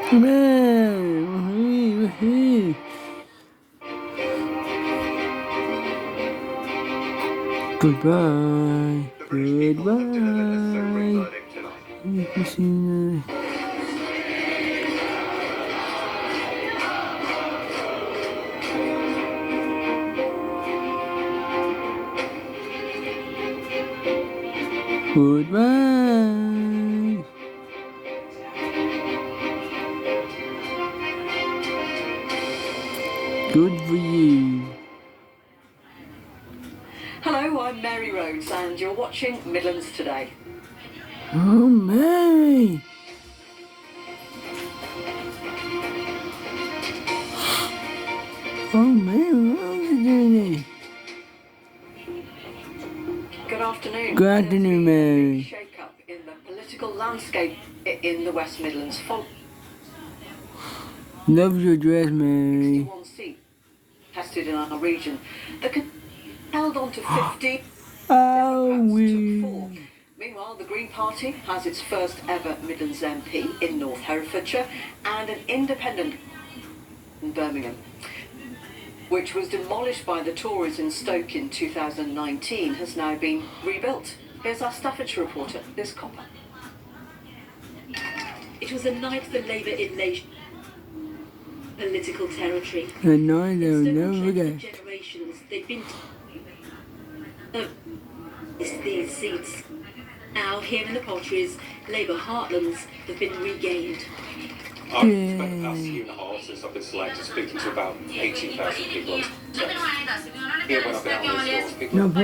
Goodbye. Goodbye. Goodbye. Good for you. Hello, I'm Mary Rhodes and you're watching Midlands Today. Oh, Mary. Oh, Mary, what are you doing? Good afternoon. Good afternoon, Mary. Shake-up in the political landscape in the West Midlands. Love your dress, Mary. 61 seats tested in our region. The held on to 50. Oh, we. Meanwhile, the Green Party has its first ever Midlands MP in North Herefordshire and an independent in Birmingham, which was demolished by the Tories in Stoke in 2019, has now been rebuilt. Here's our Staffordshire reporter, Liz Copper. It was a night for Labour in nation political territory. A night I'll never forget. Generations they've been these seats. Now here in the Potteries, Labour heartlands have been regained. I've spent the past year and a half since I've been selected speaking to about 18,000 people on stage. Here when I've been out on these floors, people No, have but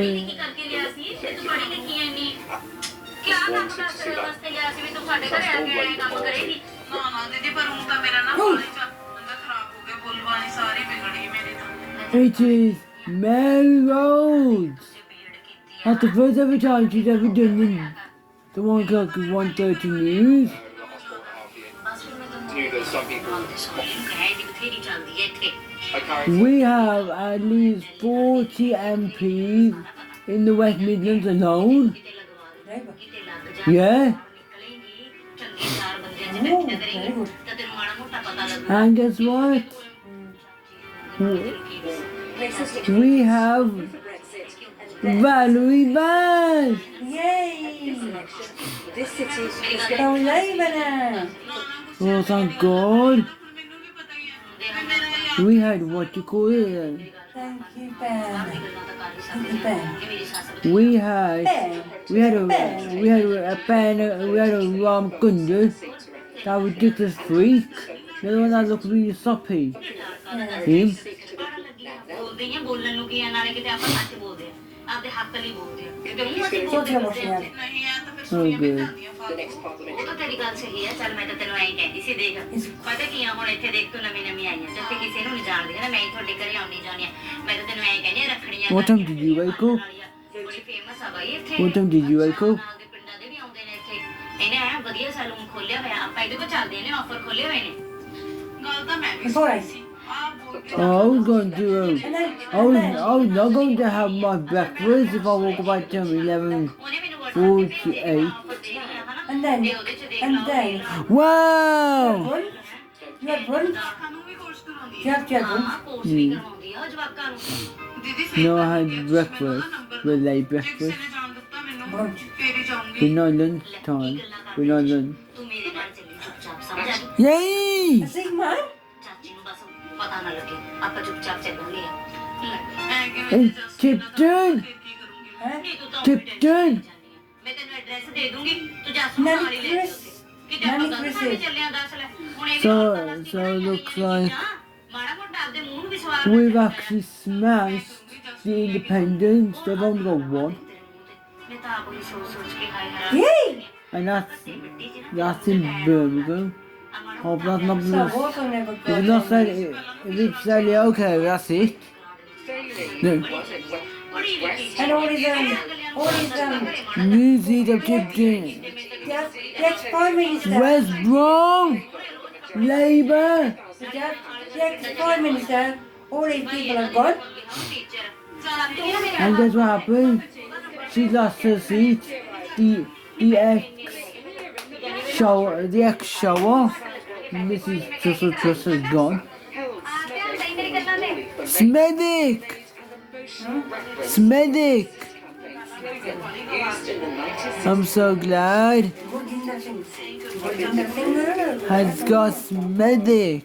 just wanted to see that transformed Labour Party. It is Mary Rhodes. That's the first ever time she's ever done the 1 o'clock and 1:30 news. Knew that some people We have at least 40 MPs in the West Midlands alone. Yeah. And guess what? We have Valerie Bass. Yay! Oh, Labour now. Oh, thank God. We had what you call it? Thank you, Ben. Thank you, Ben. We had a pen, we had a Ram Kundu. That ridiculous freak. The other one that looked really soppy. Him. Oh, good. The next parliament. ਉਹ ਤਾਂ ਤੇਰੀ ਗੱਲ ਸਹੀ ਹੈ ਚੱਲ ਮੈਂ ਤਾਂ ਤੈਨੂੰ ਐਂ ਕਹਿੰਦੀ ਸੀ ਦੇਖ ਪਤਾ ਕੀ ਆ ਹੁਣ ਇੱਥੇ ਦੇਖ ਤੂੰ ਨਵੀਂ ਨਵੀਂ ਆਈ ਆ ਤੇ ਕਿਸੇ ਨੂੰ ਨਹੀਂ ਜਾਣਦੀ ਨਾ ਮੈਂ ਹੀ ਤੁਹਾਡੇ ਘਰੇ ਆਉਣੀ ਜਾਣੀ ਆ ਮੈਂ ਤਾਂ ਤੈਨੂੰ ਐਂ ਕਹਿੰਦੀ ਰੱਖੜੀਆਂ What time did you wake up? ਬੜੀ ਫੇਮਸ ਆ ਬਾਈ ਇੱਥੇ What time did you wake up? ਦੇ ਪਿੰਡਾਂ ਦੇ ਵੀ ਆਉਂਦੇ ਨੇ ਇੱਥੇ ਇਹਨੇ ਐ ਵਧੀਆ ਸੈਲੂਨ ਖੋਲਿਆ ਹੋਇਆ ਆਪਾਂ ਇਹਦੇ ਕੋਲ ਚੱਲਦੇ ਨੇ ਆਫਰ ਖੋਲੇ ਹੋਏ ਨੇ ਗੱਲ ਤਾਂ ਮੈਂ ਵੀ Before I see. Oh, I was going to, I was not going to have my breakfast if I woke up at 11:48. And then. Wow! Brunch? You have brunch? You have to have brunch? No, I had breakfast, the late breakfast. Brunch. We're not lunch time. We're not lunch. Yay! See, man? ਪਤਾ ਨਾ ਲੱਗੇ ਆਪਾਂ ਚੁੱਪਚਾਪ ਚੱਲਾਂਗੇ Hey, Tipton! Tipton! ਮੈਂ ਤੈਨੂੰ address ਦੇ ਦੂੰਗੀ ਤੂੰ ਜਾ ਸੁਣ ਵਾਲੀ ਲੈ ਕਿਤੇ ਆਪਾਂ ਗੱਲ ਚੱਲਿਆ ਦੱਸ ਲੈ ਹੁਣ ਇਹ So it looks like ਮਾੜਾ ਮੋਟਾ ਆਪਦੇ ਮੂੰਹ ਨੂੰ ਵੀ ਸਵਾਲ we've actually smashed the independents. They've only got one. ਮੈਂ ਤਾਂ ਆਪ ਹੀ ਸੋਚ ਕੇ ਹਾਏ ਹਰਾ Yay! And that's in Birmingham. Hope that's not So what I never If got. it's not said, if it's said, yeah, okay, that's it. No. And all his Music of Tipton. the ex-Prime Minister. West Brom. Labour. The ex-Prime Minister. All these people are gone. And guess what happened? She lost her seat. The ex-shower Mrs. Trussell is gone. Harold Smedic Smedic! Smedic! used in the 90s. I'm so glad. Gurjinder Singh Has got Smedic.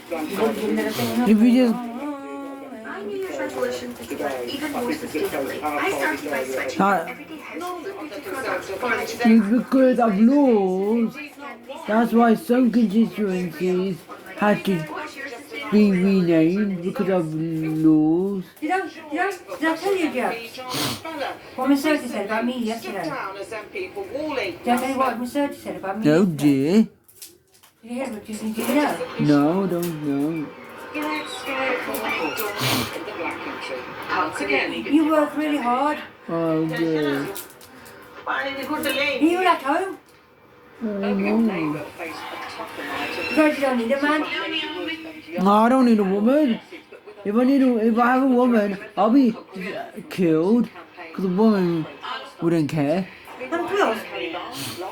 Gurjinder Singh If you just My New Year's resolution is to live even more sustainably. I started by switching Ah. from everyday household beauty products for it's because of laws. That's why some constituencies had to be renamed because of laws. Did I tell you, Jeff? What Miss Surtees said about me yesterday? Did I tell you what Miss Surtees said about me No, yesterday? dear. Did you hear what you did you know? No, don't know. You work really hard. Oh, dear. Are you at home? Oh, no. Because you don't need a man. No, I don't need a woman. If I have a woman, I'll be killed because a woman wouldn't care. And plus,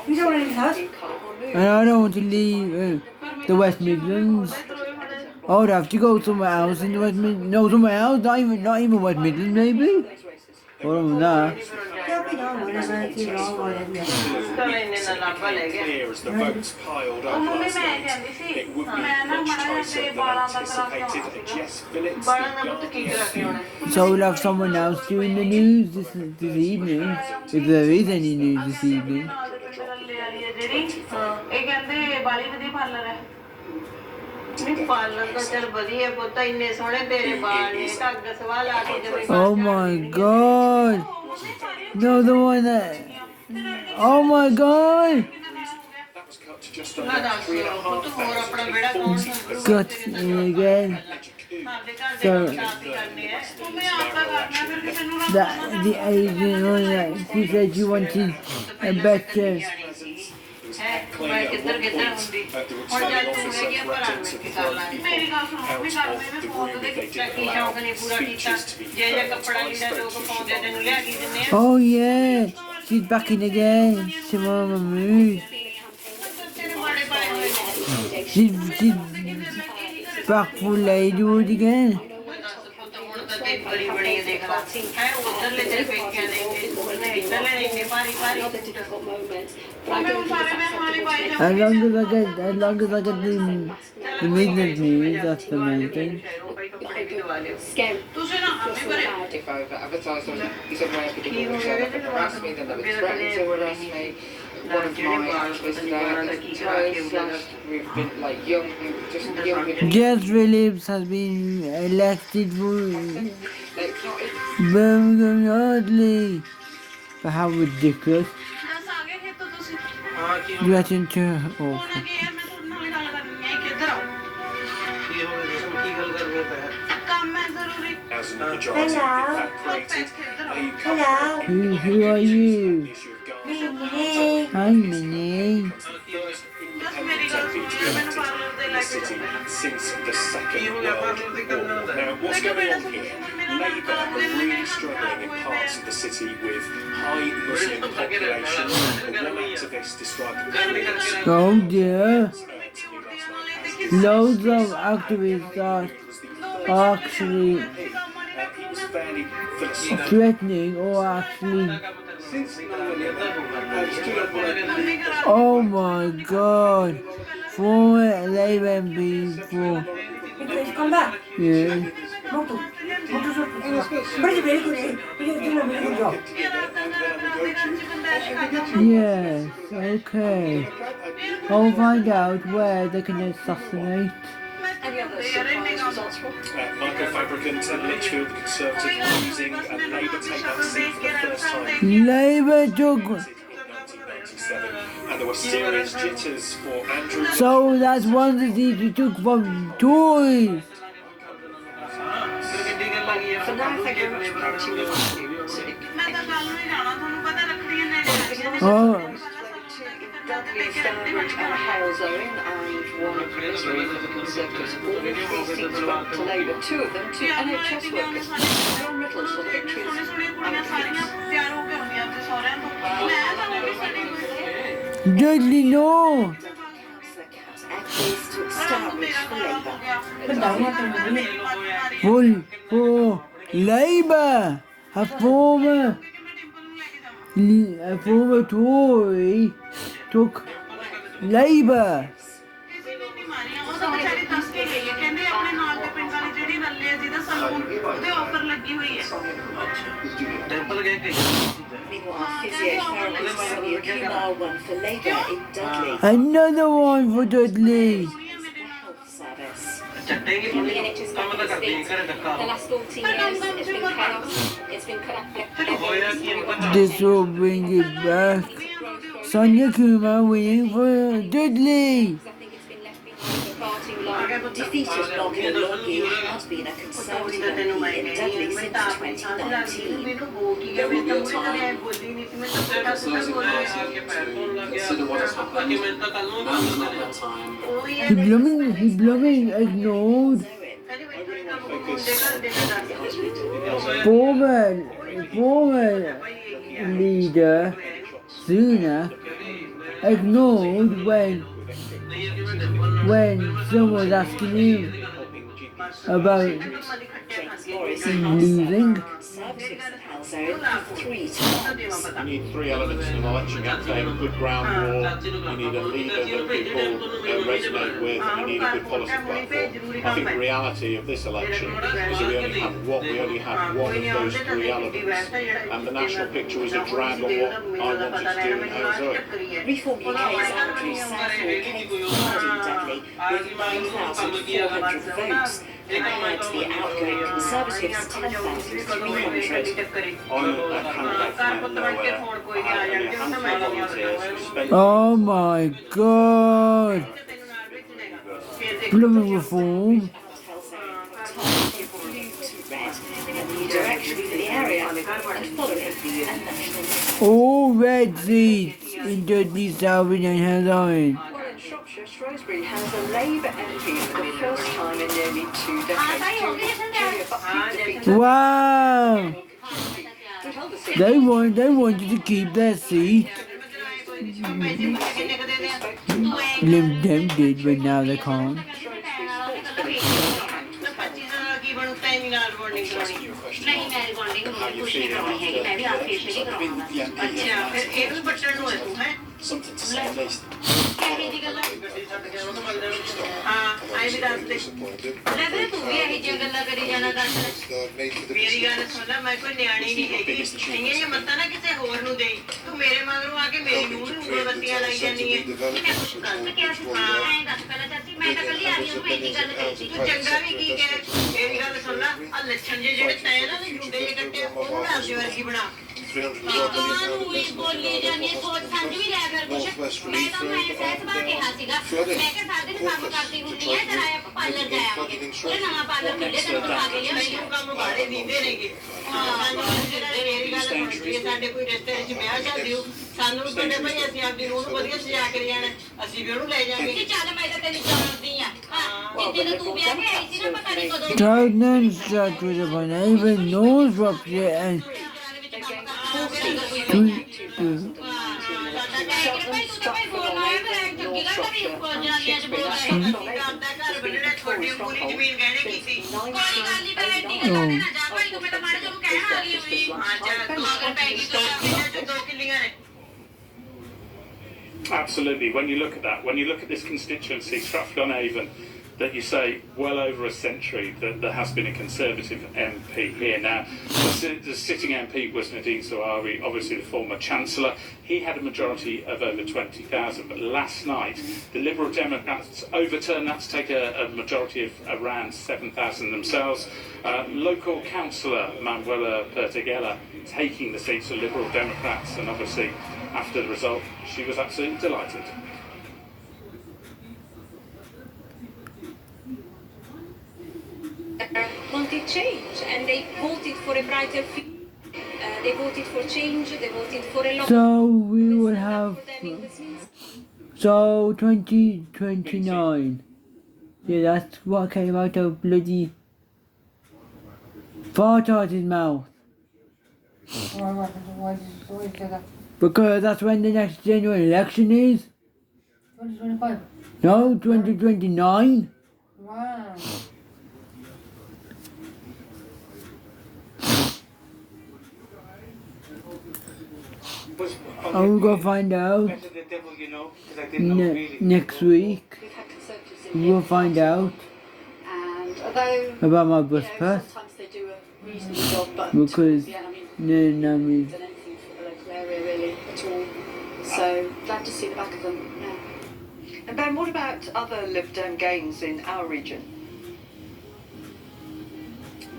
you don't leave the house. And I don't want to leave the West Midlands. I would have to go somewhere else in the West Midlands. No, somewhere else. Not even West Midlands, maybe. Or that. Tell me now whenever it's too long, whatever. Clear as the votes piled up last night. It would be much tighter than anticipated. Jess Phillips, the Guardian. So we'll have someone else doing the news this evening, if there is any news this evening. Oh my god! No, the one that... Oh my god! That was cut to just under 3,500. Got me again. So the agent on that, she said she wanted a better. Claimed at one point the returning officer threatened to throw people out of the room if they didn't allow speeches to be heard. I spoke to Oh yeah, she's back in again. She's on the mood. She's back for Ladywood again. As long as I get the Midland news, that's the main thing. If I've advertised on it, he said, where people will harass me, then they would threaten to harass me. One of my activists there, we've been like young people. Jess Phillips has been elected for Birmingham Yardley. But how ridiculous. Getting to awful. as a majority created a Who are you? issue of gas. Hi, Minnie. First independent MP to be elected in the city since the Second World War. Now, what's going on here? Labour are really struggling in parts of the city with high Muslim population. One activist described the Oh dear. Loads of activists are actually threatening or actually... Oh my god. Former Labour MP for... He's come back. Yeah. But he's very good. He's doing a very good job. Yes, okay. I'll find out where they can assassinate. Any other surprise results from? Michael Fabricant and Litchfield, the Conservative losing, and Labour take that seat for the first time. Labour took... In 1997, and there were serious jitters for Andrew. So that's one of the seats we took from Tories. For now, thank you very much for watching Civic. Oh, Dudley, Starmer and Hales Owen and one of the three for the Conservatives. All three seats went to Labour, two of them to NHS workers. John Riddle saw the victories Dudley, no. Full for Labour. A former Tory took Labour. Meanwhile, physiotherapist Sonia Kumar won for Labour in Dudley. Another one for Dudley. The health service. The NHS government states the last 14 years it's been chaos, it's been collapse. This will bring it back. Sonia Kumar winning for Dudley. I think it's been left behind for far too long. Defeated Bobby Longy has been a Conservative MP in Dudley since 2019. There will be a time exercising caution to consider what has happened, and at that time, He blooming ignored former leader Sunak ignored when someone was asking him about losing. Conservatives in Halzone have 3 terms. You need 3 elements in an election. You have to have a good ground war, you need a leader that people resonate with, and you need a good policy platform. I think the reality of this election is that we only had one of those 3 elements, and the national picture was a drag on what I wanted to do in Halzone. Reform UK's Andrew Southall came third in Dudley with 9,400 votes, compared to the outgoing Conservatives' 10,300. I'm a candidate from out of nowhere. I have only a handful of volunteers who spend Oh my God! Blooming reform. New direction for the area and following a national. All red seats in Dudley, Salvage and Halzone. Well, in Shropshire, Shrewsbury has a Labour MP for the first time in nearly 2 decades. Julia Buckley defeated Wow! who held the seat. They wanted to keep their seat. Them did, but now they can't. नहीं मैं recording कुछ नहीं करनी है कि मैं भी आपके से ही करवाऊंगा अच्छा फिर एक भी बटन हुए तू है something to say at least. कहने की गल्ला हां आई भी दस दे लगे तू भी यही जगल्ला करी जाना दस मेरी गल सुन ले मैं कोई न्याणी नहीं हैगी ये मत ना किसी होर नु दे तू मेरे मगरों आके मेरी नूं नु उंगलबत्तियां लाई जानी है मैं कुछ गलत क्या हां मैं दस पहले चाची मैं तो कल ही आ रही हूं मेरी गल कहती तू चंगा भी की कह मेरी गल सुन ले आ लक्षण जे जेड़े तय ना जुंडे जे कट्टे ओनू ना आपदी वर्गी बना बोली जानी सोच समझ भी लिया कर कुछ मैं तो मैंने सहज बात कहा सीगा मैं के साथ दिन काम करती हूं नहीं है जरा आप पार्लर जाया पूरे नवा पार्लर मिले तो आ गई है मैं काम बारे दीदे रहेंगे मेरी गल सुन ये साडे कोई रिश्ते ਵਿੱਚ ਵਿਆਹ ਸ਼ਾਦੀ ਹੋ ਸਾਨੂੰ ਵੀ ਕਹਿੰਦੇ ਭਈ ਅਸੀਂ ਆਪਦੀ ਨੂੰ ਵਧੀਆ ਸਜਾ ਕੇ ਜਾਣਾ ਅਸੀਂ ਵੀ ਉਹਨੂੰ ਲੈ ਜਾਾਂਗੇ ਕਿ ਚੱਲ ਮੈਂ ਤਾਂ ਤੈਨੂੰ ਜਾਣਦੀ ਆ ਜਿੱਦੇ ਤੂੰ ਵਿਆਹ ਕੇ ਆਈ ਸੀ ਨਾ ਪਤਾ ਨਹੀਂ ਕਦੋਂ Troutman struck with a even nose rupture and Absolutely. When you look at that, when you look at this constituency, Stratford-on-Avon, that you say well over a century that there has been a Conservative MP here. Now, the sitting MP was Nadine Zawahiri, obviously the former Chancellor. He had a majority of over 20,000, but last night the Liberal Democrats overturned that to take a majority of around 7,000 themselves. Local Councillor Manuela Pertegella taking the seats of Liberal Democrats, and obviously after the result she was absolutely delighted. Wanted change, and they voted for a brighter future. They voted for change, they voted for a lot. so we will have 2029. Yeah, that's what came out of bloody fart out his mouth. Because that's when the next general election is. 2025. No, 2029. Wow. I'm gonna find out next week. We've had Conservatives in We'll here find for out and although about my bus pass sometimes they do a reasonable job, but because yeah, I mean, then done anything for the local area really at all. So glad to see the back of them. Yeah. And Ben, what about other Lib Dem gains in our region?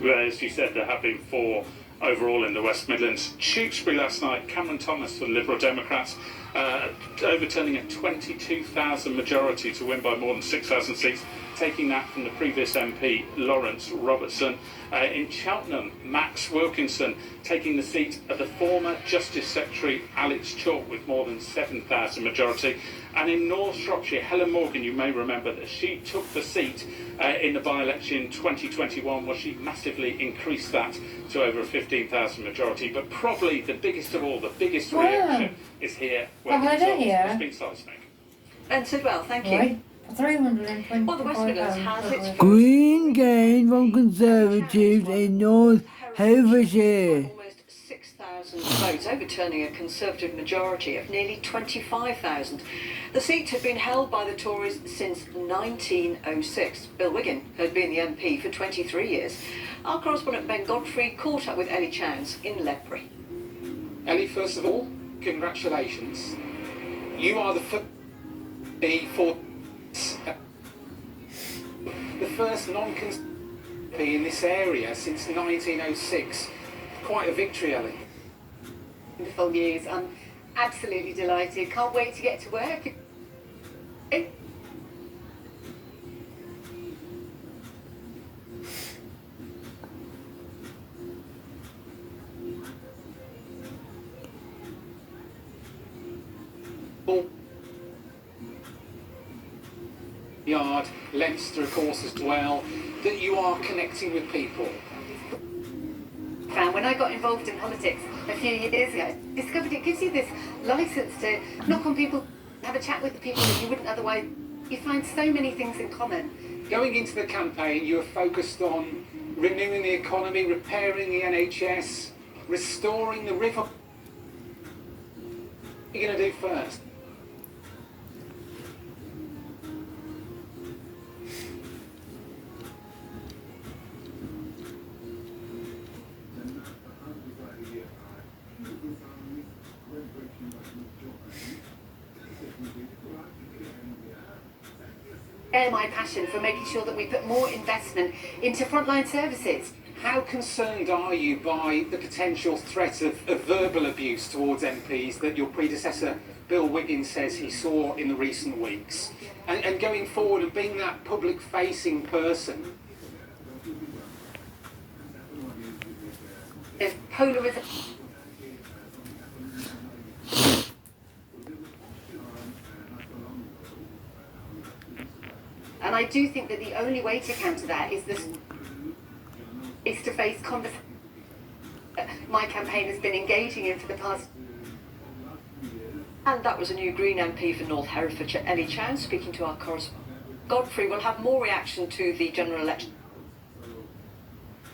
Well, as you said, there have been 4 overall in the West Midlands. Tewkesbury last night, Cameron Thomas for the Liberal Democrats, overturning a 22,000 majority to win by more than 6,000 seats, taking that from the previous MP, Lawrence Robertson. In Cheltenham, Max Wilkinson taking the seat of the former Justice Secretary Alex Chalk with more than 7,000 majority. And in North Shropshire, Helen Morgan, you may remember that she took the seat in the by-election 2021, where she massively increased that to over a 15,000 majority. But probably the biggest of all, the biggest reaction is here where it's been seismic. Ben Sidwell, thank you. Right. 325 Well, the West Midlands has its Green gain from Conservatives in North Herefordshire. almost 6,000 votes, overturning a Conservative majority of nearly 25,000. The seat had been held by the Tories since 1906. Bill Wiggin had been the MP for 23 years. Our correspondent Ben Godfrey caught up with Ellie Chance in Ledbury. Ellie, first of all, congratulations. You are the first non-conservative in this area since 1906. Quite a victory, Ellie. Wonderful news. I'm absolutely delighted. Can't wait to get to work. Yard, Leinster, of course, as well, that you are connecting with people. When I got involved in politics a few years ago, I discovered it gives you this license to knock on people, have a chat with the people that you wouldn't otherwise. You find so many things in common. Going into the campaign, you were focused on renewing the economy, repairing the NHS, restoring the river. What are you going to do first? My passion for making sure that we put more investment into frontline services. How concerned are you by the potential threat of verbal abuse towards MPs that your predecessor Bill Wiggin says he saw in the recent weeks? And going forward and being that public-facing person? There's polarism. And I do think that the only way to counter that is to face conversation. My campaign has been engaging in for the past. And that was a new Green MP for North Herefordshire, Ellie Chance, speaking to our correspondent. Godfrey will have more reaction to the general election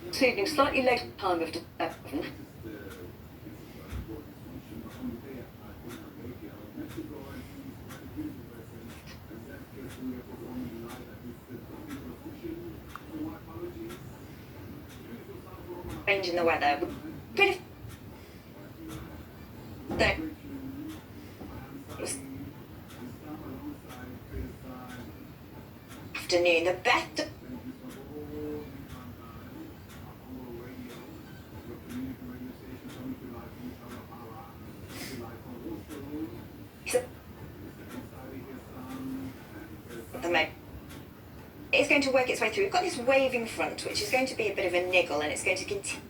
this evening, slightly later time of 11. Change in the weather. Bit of afternoon, the better. It's going to work its way through. We've got this waving front, which is going to be a bit of a niggle, and it's going to continue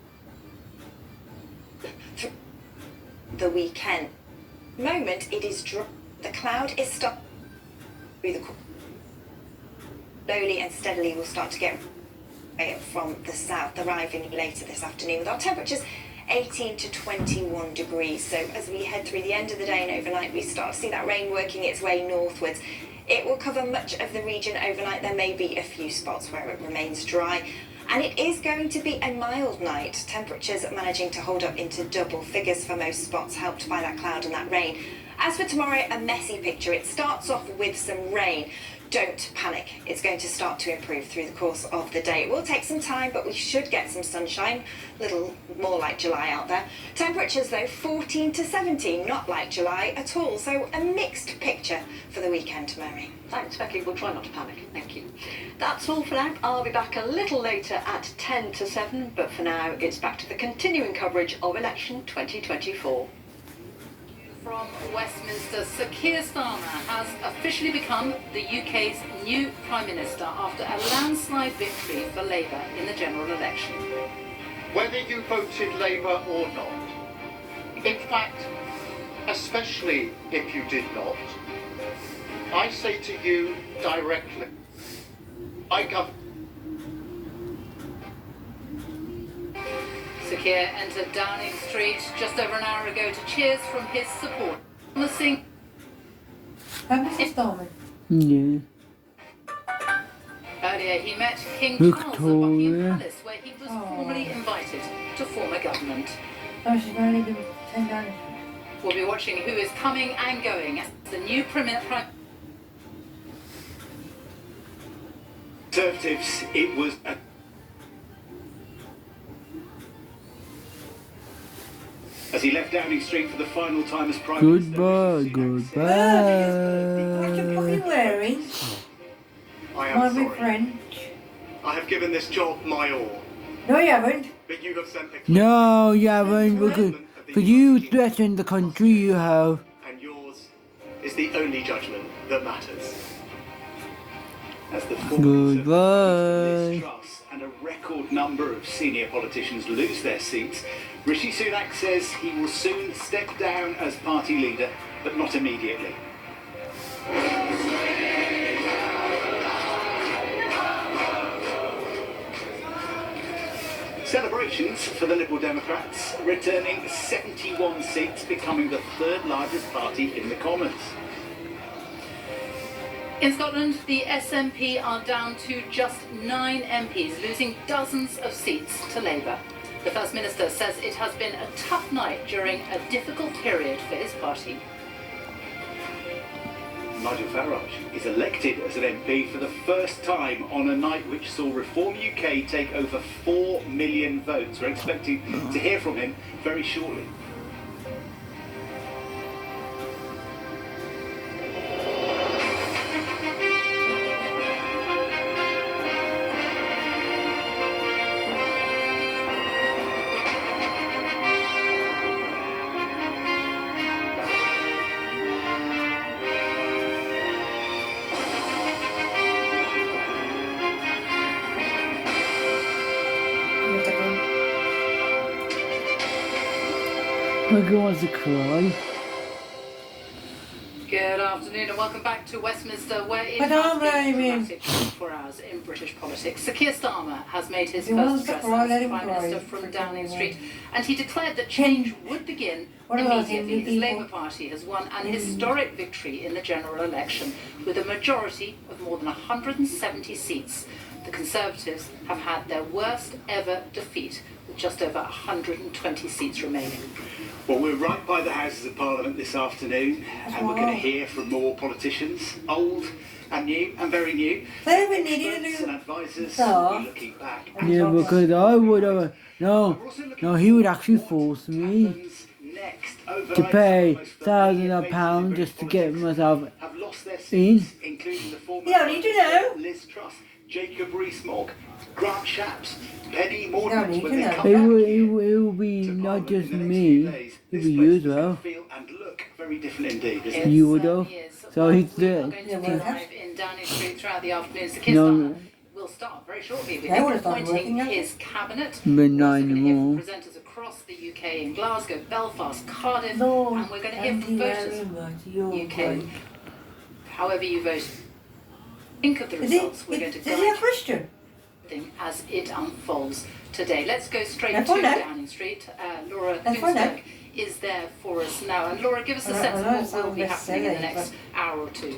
through the weekend. Moment, it is dry. The cloud is stopped through the slowly and steadily will start to get from the south, arriving later this afternoon with our temperatures 18 to 21 degrees. So as we head through the end of the day and overnight, we start to see that rain working its way northwards. It will cover much of the region overnight. There may be a few spots where it remains dry. And it is going to be a mild night. Temperatures managing to hold up into double figures for most spots, helped by that cloud and that rain. As for tomorrow, a messy picture. It starts off with some rain. Don't panic. It's going to start to improve through the course of the day. It will take some time, but we should get some sunshine. A little more like July out there. Temperatures, though, 14 to 17, not like July at all. So a mixed picture for the weekend, Mary. Thanks, Becky. We'll try not to panic. Thank you. That's all for now. I'll be back a little later at 10 to 7, but for now, it's back to the continuing coverage of election 2024. From Westminster, Sir Keir Starmer has officially become the UK's new Prime Minister after a landslide victory for Labour in the general election. Whether you voted Labour or not, in fact, especially if you did not, I say to you directly, Sir Keir entered Downing Street just over an hour ago to cheers from his support. Mr. Starmer. Yeah. Earlier he met King Charles at Buckingham Victoria. Palace, where he was formally invited to form a government. Oh, she's going to live in 10 Downing Street. We'll be watching who is coming and going as the new Prime. Conservatives, it was a as he left Downing Street for the final time as Prime Goodbye, What are you fucking wearing? I My am big sorry. friend. I have given this job my all, No, you haven't. but you have sent a No, you haven't, because you threatened the country, you have. and yours is the only judgment that matters. as the Goodbye. Truss and a record number of senior politicians lose their seats. Rishi Sunak says he will soon step down as party leader, but not immediately. Celebrations for the Liberal Democrats, returning 71 seats, becoming the third largest party in the Commons. In Scotland, the SNP are down to just 9 MPs, losing dozens of seats to Labour. The First Minister says it has been a tough night during a difficult period for his party. Nigel Farage is elected as an MP for the first time on a night which saw Reform UK take over 4 million votes. We're expecting to hear from him very shortly. My girl wants to cry. Good afternoon and welcome back to Westminster, where it But has I'm been blaming. dramatic 24 hours in British politics. Sir Keir Starmer has made his He first wants to address cry, let as him Prime cry. Minister from Downing Street, and he declared that change would begin What about him, immediately. you His people? Labour Party has won an historic victory in the general election, with a majority of more than 170 seats. The Conservatives have had their worst ever defeat, with just over 120 seats remaining. Well, we're right by the Houses of Parliament this afternoon, and we're going to hear from more politicians, old and new, and very new. They haven't needed Experts to and advisors So? will be looking back. Yeah, because I would have. No, he would actually force me Next, to pay thousands of pounds just to get myself have lost their in. seats, including the former You don't need to know. Liz Truss, Jacob Rees-Mogg, Grant Shapps, Penny You don't Mordaunt. need When to they know. come It back will, here it will be to not Parliament just in the next me, few days, it this will be place you as is gonna well. feel and look very different indeed, isn't It it? You would have. certainly is. So Well, he's we are there. going to Yeah, be well, live in Downing Street throughout the afternoon. Sir Keir No. Starmer will start very shortly with They would have started appointing working, yeah. his cabinet. But We're not also going to hear anymore. from presenters across the UK in Glasgow, Belfast, Cardiff, Lord, and we're going to hear thank from you voters very much. You're UK. great. However you vote, think of the Is he, results. We're going to is he a guide Christian? you as it unfolds today. Let's go straight Let's to find out. Downing Street. Laura Let's find out. Kunsberg is there for us now. And Laura, give us a I sense know it of what will sounds be a bit happening in the silly, next hour or two.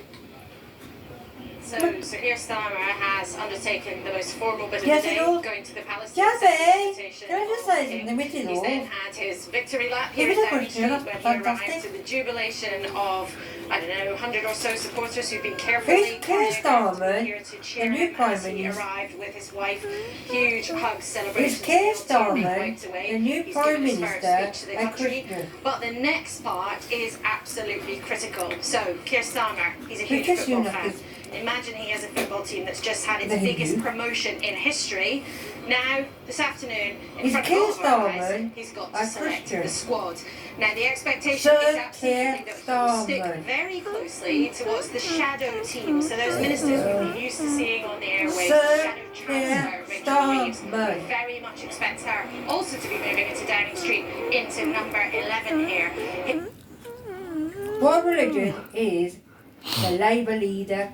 So Keir Starmer has undertaken the most formal bit of Yes, the day, hello. going to the palace. Jazzy, can I just say something with you, He's Lord? then had his victory lap Give here us a at Downing question, Street when he fantastic. arrived to the jubilation of, I don't know, 100 or so supporters who've been carefully Who's Keir Starmer, here to cheer the new him Prime as he Minister? arrived with his wife. Huge hugs, celebrations. Who's Keir still to be Starmer, wiped away. the new He's Prime given his first Minister speech to the and country. Christian? But the next part is absolutely critical. So, Keir Starmer, he's a huge Because you football know fan. Imagine he has a football team that's just had its There you biggest go. promotion in history. Now, this afternoon, in Is front of Keir all of our eyes, Starmer he's got to a select Christian? the squad. Now, the expectation Sir is absolutely Keir that he will stick Starmer. very closely towards the shadow team. So those ministers we've been used to seeing on the airwaves, Sir shadow Keir transfer, Rachel Reeves, Starmer. we very much expect her also to be moving into Downing Street into number 11 here. What religion is the Labour leader